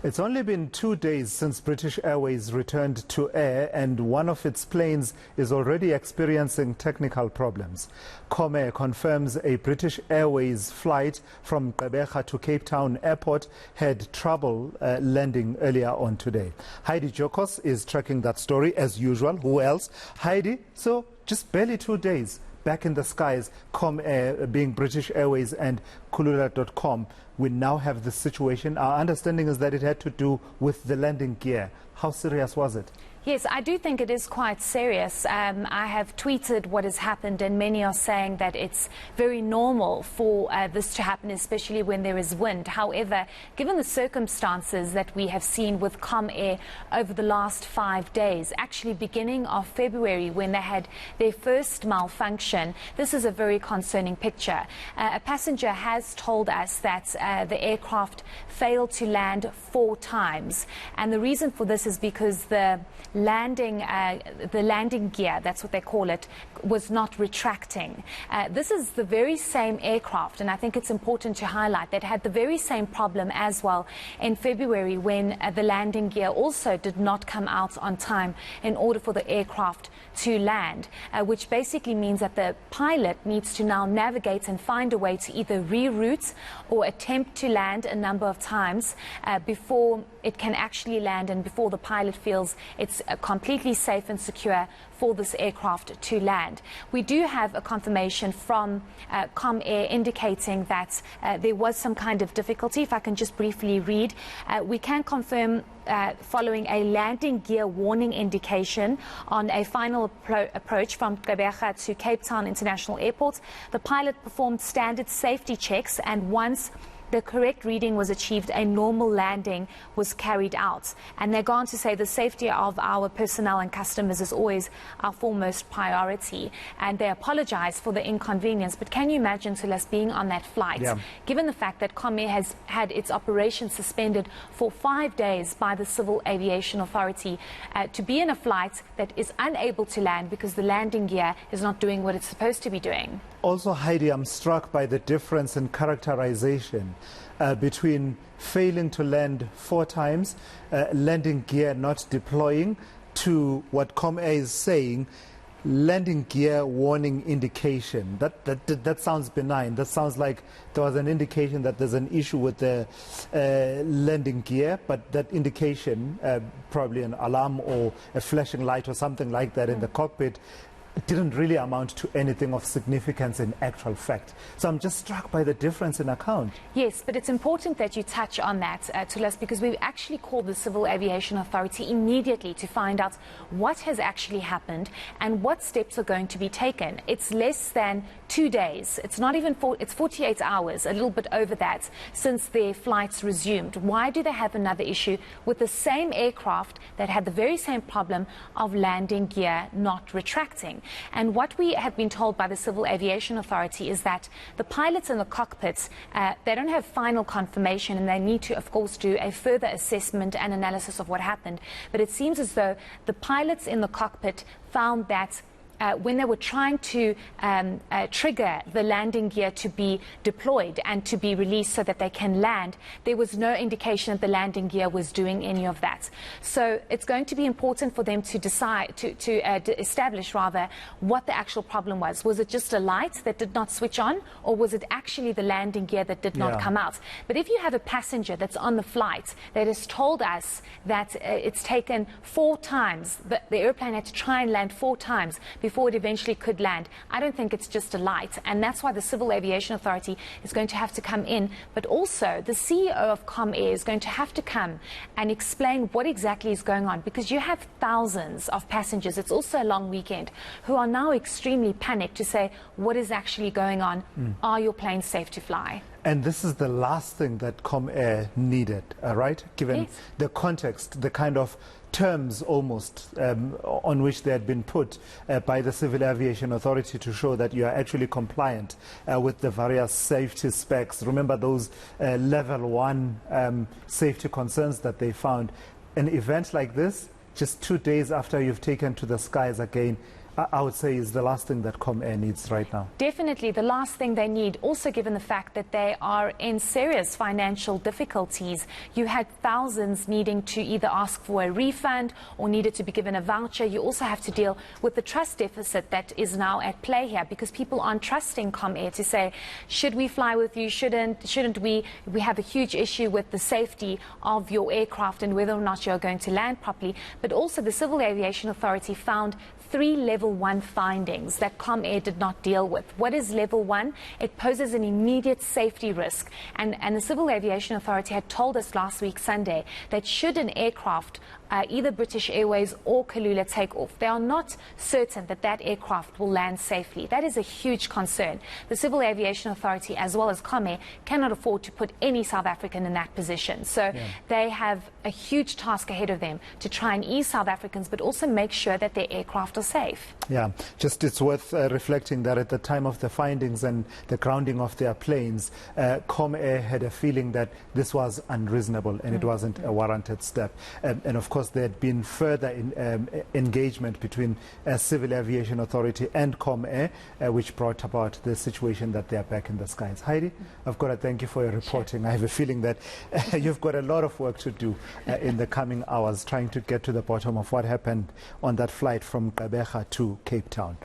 It's only been 2 days since British Airways returned to air, and one of its planes is already experiencing technical problems. Comair confirms a British Airways flight from Gqeberha to Cape Town Airport had trouble landing earlier on today. Heidi Giokos is tracking that story as usual. Who else? Heidi, so just barely 2 days back in the skies, Comair being British Airways and Kulula.com, we now have this situation. Our understanding is that it had to do with the landing gear. How serious was it? Yes, I do think it is quite serious. I have tweeted what has happened, and many are saying that it's very normal for this to happen, especially when there is wind. However, given the circumstances that we have seen with Comair over the last 5 days, actually beginning of February when they had their first malfunction, this is a very concerning picture. A passenger has told us that the aircraft failed to land 4 times, and the reason for this is because the landing gear, that's what they call it, was not retracting. This is the very same aircraft, and I think it's important to highlight that had the very same problem as well in February when the landing gear also did not come out on time in order for the aircraft to land, which basically means that the pilot needs to now navigate and find a way to either reroute or attempt to land a number of times before it can actually land and before the pilot feels it's completely safe and secure for this aircraft to land. We do have a confirmation from Comair indicating that there was some kind of difficulty. If I can just briefly read, we can confirm following a landing gear warning indication on a final approach from Gqeberha to Cape Town International Airport, the pilot performed standard safety checks, and once the correct reading was achieved, a normal landing was carried out. And they're going to say the safety of our personnel and customers is always our foremost priority. And they apologize for the inconvenience. But can you imagine, Celeste, being on that flight, given the fact that Comair has had its operation suspended for 5 days by the Civil Aviation Authority, to be in a flight that is unable to land because the landing gear is not doing what it's supposed to be doing? Also, Heidi, I'm struck by the difference in characterization between failing to land 4 times, landing gear not deploying, to what Comair is saying, landing gear warning indication. That sounds benign. That sounds like there was an indication that there's an issue with the landing gear, but that indication, probably an alarm or a flashing light or something like that in the cockpit, it didn't really amount to anything of significance in actual fact. So I'm just struck by the difference in account. Yes, but it's important that you touch on that, Tulas, because we've actually called the Civil Aviation Authority immediately to find out what has actually happened and what steps are going to be taken. It's less than 2 days. It's not even it's 48 hours, a little bit over that, since their flights resumed. Why do they have another issue with the same aircraft that had the very same problem of landing gear not retracting? And what we have been told by the Civil Aviation Authority is that the pilots in the cockpits, they don't have final confirmation, and they need to, of course, do a further assessment and analysis of what happened. But it seems as though the pilots in the cockpit found that when they were trying to trigger the landing gear to be deployed and to be released so that they can land, there was no indication that the landing gear was doing any of that. So it's going to be important for them to decide, to establish rather, what the actual problem was. Was it just a light that did not switch on, or was it actually the landing gear that did not come out? But if you have a passenger that's on the flight that has told us that it's taken 4 times, the airplane had to try and land 4 times before it eventually could land, I don't think it's just a light. And that's why the Civil Aviation Authority is going to have to come in. But also the CEO of Comair is going to have to come and explain what exactly is going on, because you have thousands of passengers, it's also a long weekend, who are now extremely panicked to say, what is actually going on? Are your planes safe to fly? And this is the last thing that Comair needed, right? Given the context, the kind of terms almost on which they had been put by the Civil Aviation Authority to show that you are actually compliant with the various safety specs. Remember those level 1 safety concerns that they found. An event like this, just 2 days after you've taken to the skies again, I would say is the last thing that Comair needs right now. Definitely the last thing they need, also given the fact that they are in serious financial difficulties. You had thousands needing to either ask for a refund or needed to be given a voucher. You also have to deal with the trust deficit that is now at play here, because people aren't trusting Comair to say, should we fly with you, shouldn't we? We have a huge issue with the safety of your aircraft and whether or not you're going to land properly. But also the Civil Aviation Authority found 3 level 1 findings that Comair did not deal with. What is level 1? It poses an immediate safety risk. And the Civil Aviation Authority had told us last week, Sunday, that should an aircraft, either British Airways or Kulula, take off, they are not certain that that aircraft will land safely. That is a huge concern. The Civil Aviation Authority, as well as Comair, cannot afford to put any South African in that position. So they have a huge task ahead of them to try and ease South Africans, but also make sure that their aircraft are safe. Yeah, just it's worth reflecting that at the time of the findings and the grounding of their planes, Comair had a feeling that this was unreasonable and it wasn't a warranted step. And of course, there had been further engagement between Civil Aviation Authority and Comair, which brought about the situation that they are back in the skies. Heidi, I've got to thank you for your reporting. Sure. I have a feeling that you've got a lot of work to do in the coming hours, trying to get to the bottom of what happened on that flight from Gqeberha to Cape Town.